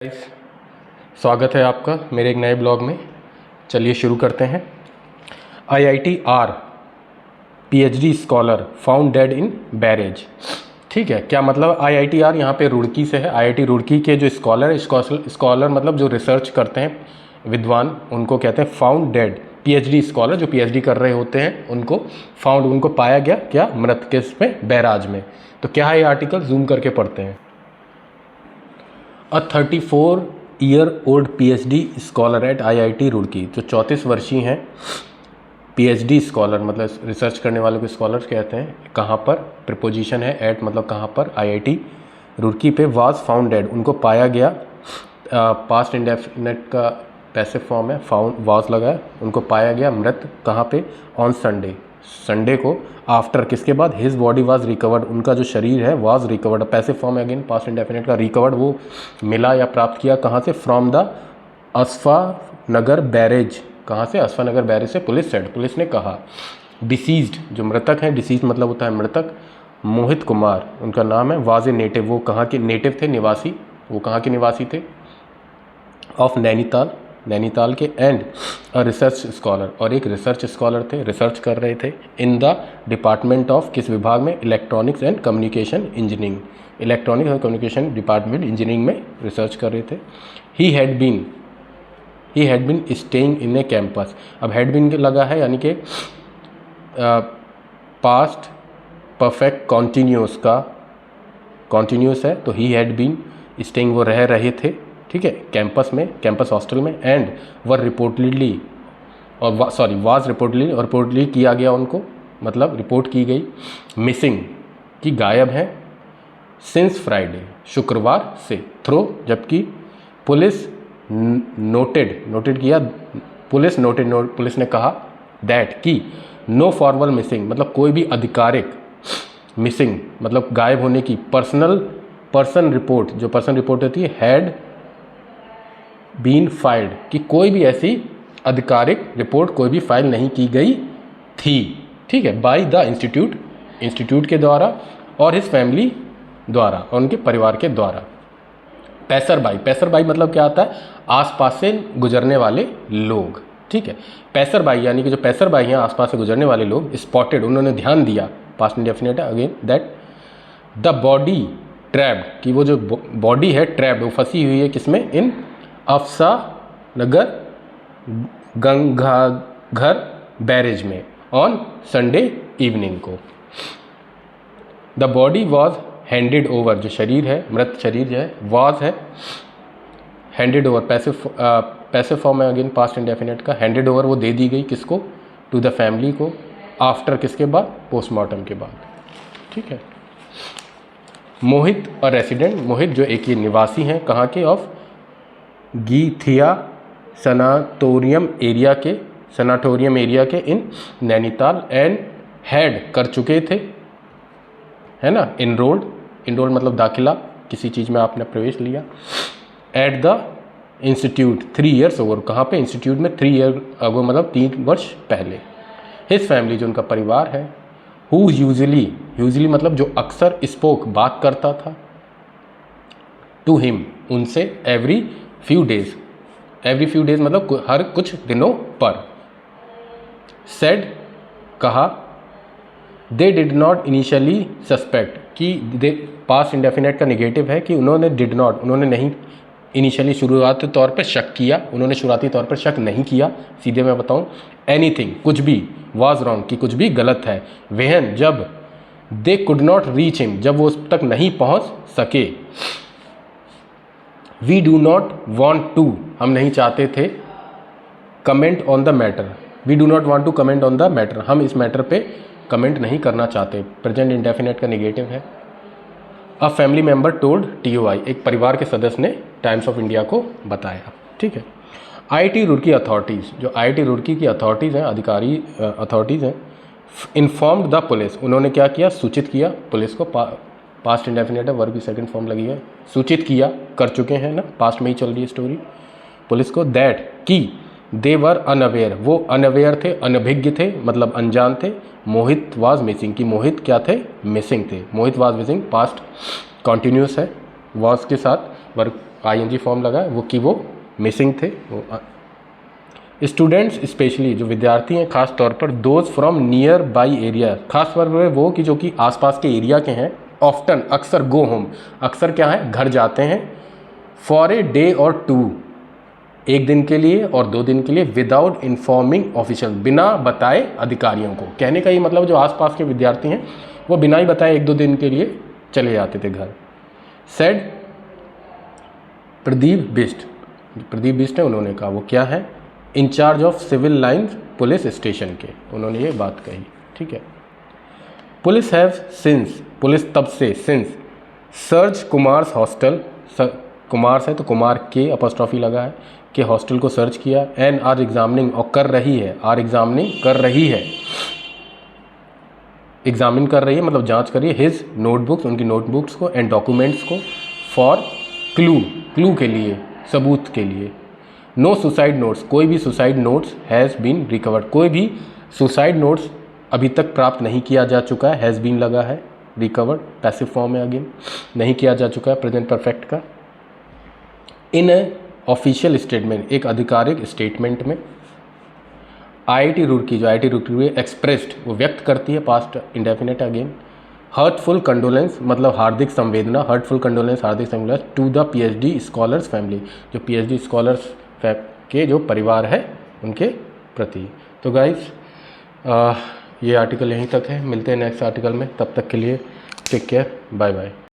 Guys, स्वागत है आपका मेरे एक नए ब्लॉग में। चलिए शुरू करते हैं। IIT R PhD scholar found dead in barrage. ठीक है, क्या मतलब आईआईटी आर यहाँ पे रुड़की से है। आईआईटी रुड़की के जो स्कॉलर मतलब जो रिसर्च करते हैं, विद्वान, उनको कहते हैं फाउंड डेड। पीएचडी स्कॉलर जो पीएचडी कर रहे होते हैं उनको फाउंड, उनको पाया गया क्या, मृत किस में, बैराज में। तो क्या है ये आर्टिकल, जूम करके पढ़ते हैं। A 34-year-old PhD scholar at IIT Roorkee, जो 34 वर्षीय हैं, PhD स्कॉलर मतलब रिसर्च करने वाले को स्कॉलर कहते हैं। कहाँ पर, प्रिपोजिशन है एट, मतलब कहाँ पर, IIT रुड़की पे। वाज फाउंड डेड, उनको पाया गया। पास्ट इंडेफिनिट का पैसिव फॉर्म है, फाउंड वाज लगा है, उनको पाया गया मृत। कहाँ पे, ऑन संडे को। आफ्टर किसके बाद, हिज बॉडी वाज रिकवर्ड, उनका जो शरीर है वाज रिकवर्ड, पैसिव फॉर्म है अगेन, पास्ट इंडेफिनिट का। रिकवर्ड वो मिला या प्राप्त किया, कहाँ से, फ्रॉम द अश्फानगर बैरेज। कहाँ से, अश्फानगर बैरेज से। पुलिस ने कहा। डिसीज्ड, जो मृतक हैं, डिसीज्ड मतलब होता है मृतक, मोहित कुमार उनका नाम है। वाज ए नेटिव, वो कहाँ के नेटिव थे, निवासी, वो कहाँ के निवासी थे, ऑफ नैनीताल के। एंड अ रिसर्च स्कॉलर, और एक रिसर्च स्कॉलर थे, रिसर्च कर रहे थे। इन द डिपार्टमेंट ऑफ, किस विभाग में, electronics and communication engineering, electronics और कम्युनिकेशन डिपार्टमेंट इंजीनियरिंग में रिसर्च कर रहे थे। He had been staying in a campus. अब हैड बीन लगा है यानी कि पास्ट परफेक्ट कॉन्टीन्यूस का कॉन्टीन्यूस है, तो ही हैड बीन स्टेइंग, वो रह रहे थे, ठीक है, कैंपस में, कैंपस हॉस्टल में। एंड वर रिपोर्टली, और वाज रिपोर्टली, और रिपोर्टली किया गया उनको, मतलब रिपोर्ट की गई, मिसिंग कि गायब हैं, सिंस फ्राइडे, शुक्रवार से, थ्रो, जबकि पुलिस नोटेड किया, पुलिस ने कहा दैट कि नो फॉर्मल मिसिंग, मतलब कोई भी आधिकारिक मिसिंग मतलब गायब होने की पर्सन रिपोर्ट, जो पर्सन रिपोर्ट होती है, हैड बीन फाइल्ड, कि कोई भी ऐसी आधिकारिक रिपोर्ट कोई भी फाइल नहीं की गई थी, ठीक है, बाय द इंस्टीट्यूट के द्वारा, और हिज फैमिली द्वारा, और उनके परिवार के द्वारा। पैसर बाई मतलब क्या आता है, आसपास से गुजरने वाले लोग, ठीक है। पैसर बाई यानी कि जो पैसर बाई हैं, आसपास से गुजरने वाले लोग, स्पॉटेड, उन्होंने ध्यान दिया, पास्ट इंडेफिनिट है again, that the body trapped, कि वो जो बॉडी है ट्रैप्ड, वो फंसी हुई है किसमें, इन अफसानगर गंगाघर बैरेज में, ऑन संडे इवनिंग को। The body was handed over, जो शरीर है, मृत शरीर जो है, वॉज है, हैंडेड ओवर, पैसिव फॉर्म है अगेन, पास्ट इंडेफिनिट का। हैंडेड ओवर, वो दे दी गई किसको, टू द फैमिली को। आफ्टर किसके बाद, पोस्टमार्टम के बाद, ठीक है। मोहित और रेसिडेंट, मोहित जो एक ये निवासी हैं, कहाँ के, ऑफ गीथिया सनाटोरियम एरिया के इन नैनीताल। एंड हैड कर चुके थे, है ना, इनरोल्ड मतलब दाखिला, किसी चीज़ में आपने प्रवेश लिया। At the institute 3 years over, कहाँ पे, इंस्टीट्यूट में 3 years अगो, मतलब 3 वर्ष पहले। हिज फैमिली, जो उनका परिवार है, हु यूजली मतलब जो अक्सर स्पोक, बात करता था, टू हिम, उनसे, एवरी फ्यू डेज मतलब हर कुछ दिनों पर। सेड, कहा, they did not initially suspect, कि दे पास्ट इंडेफिनेट का नेगेटिव है, कि उन्होंने नहीं इनिशियली, शुरुआती तौर पर शक किया, उन्होंने शुरुआती तौर पर शक नहीं किया। सीधे मैं बताऊं, एनीथिंग, कुछ भी, वाज रॉन्ग, कि कुछ भी गलत है। वेहन, जब, they could not reach him, जब वो उस तक नहीं पहुंच सके। We do not want to, हम नहीं चाहते थे, comment on the matter, we do not want to comment on the matter, हम इस मैटर पे कमेंट नहीं करना चाहते। प्रेजेंट इंडेफिनेट का नेगेटिव है। A family member told TOI, एक परिवार के सदस्य ने टाइम्स ऑफ इंडिया को बताया, ठीक है। IIT रुड़की अथॉरिटीज़, जो IIT रुड़की की अथॉरिटीज़ हैं, अधिकारी अथॉरिटीज़ हैं, इन्फॉर्म्ड द पुलिस, उन्होंने क्या किया, सूचित किया पुलिस को, पास्ट इंडेफिनिट है, वर्ब की सेकंड फॉर्म लगी है, सूचित किया, कर चुके हैं ना, पास्ट में ही चल रही है स्टोरी, पुलिस को, दैट, कि दे वर अनअवेयर, वो अनअवेयर थे, अनभिज्ञ थे, मतलब अनजान थे। मोहित वाज मिसिंग, कि मोहित क्या थे, मिसिंग थे। मोहित वाज मिसिंग, पास्ट कॉन्टिन्यूस है, वाज के साथ वर्ब ING फॉर्म लगा है वो कि वो मिसिंग थे। स्टूडेंट्स स्पेशली जो विद्यार्थी हैं, खास तौर पर those from near by area, खास तौर पर वो कि जो कि आसपास के एरिया के हैं, ऑफ्टन अक्सर गो होम, अक्सर क्या है घर जाते हैं, फॉर ए डे और टू, एक दिन के लिए और 2 दिन के लिए, विदाउट इन्फॉर्मिंग ऑफिशियल, बिना बताए अधिकारियों को। कहने का ये मतलब जो आसपास के विद्यार्थी हैं वो बिना ही बताए 1-2 दिन के लिए चले जाते थे घर। सेड प्रदीप बिष्ट है, उन्होंने कहा, वो क्या है, incharge of Civil Lines police station के, उन्होंने ये बात कही। ठीक है। पुलिस हैव सिंस, पुलिस तब से, since search Kumars hostel, Kumars है तो कुमार के अपॉस्ट्रॉफी लगा है, के हॉस्टल को सर्च किया, एंड आर एग्जामिनिंग, और कर रही है, आर एग्जामिनिंग कर रही है, एग्जामिन कर रही है मतलब जांच कर रही है, हिज नोटबुक्स, उनकी नोटबुक्स को, एंड डॉक्यूमेंट्स को, फॉर क्लू के लिए, सबूत के लिए। नो सुसाइड नोट्स, कोई भी suicide notes has been recovered, कोई भी सुसाइड नोट्स अभी तक प्राप्त नहीं किया जा चुका है, हैज़ बीन लगा है, रिकवर्ड पैसिव फॉर्म है, अगेन नहीं किया जा चुका है प्रेजेंट परफेक्ट का। इन ऑफिशियल स्टेटमेंट, एक आधिकारिक स्टेटमेंट में, IIT रुड़की, जो IIT रुड़की एक्सप्रेस्ड, वो व्यक्त करती है, past indefinite again, heartful condolence मतलब हार्दिक संवेदना, हर्टफुल कंडोलेंस हार्दिक संवेदना to the PhD scholar's family, जो PhD स्कॉलर्स के जो परिवार है उनके प्रति। तो गाइस ये आर्टिकल यहीं तक है, मिलते हैं नेक्स्ट आर्टिकल में, तब तक के लिए टेक केयर, बाय बाय।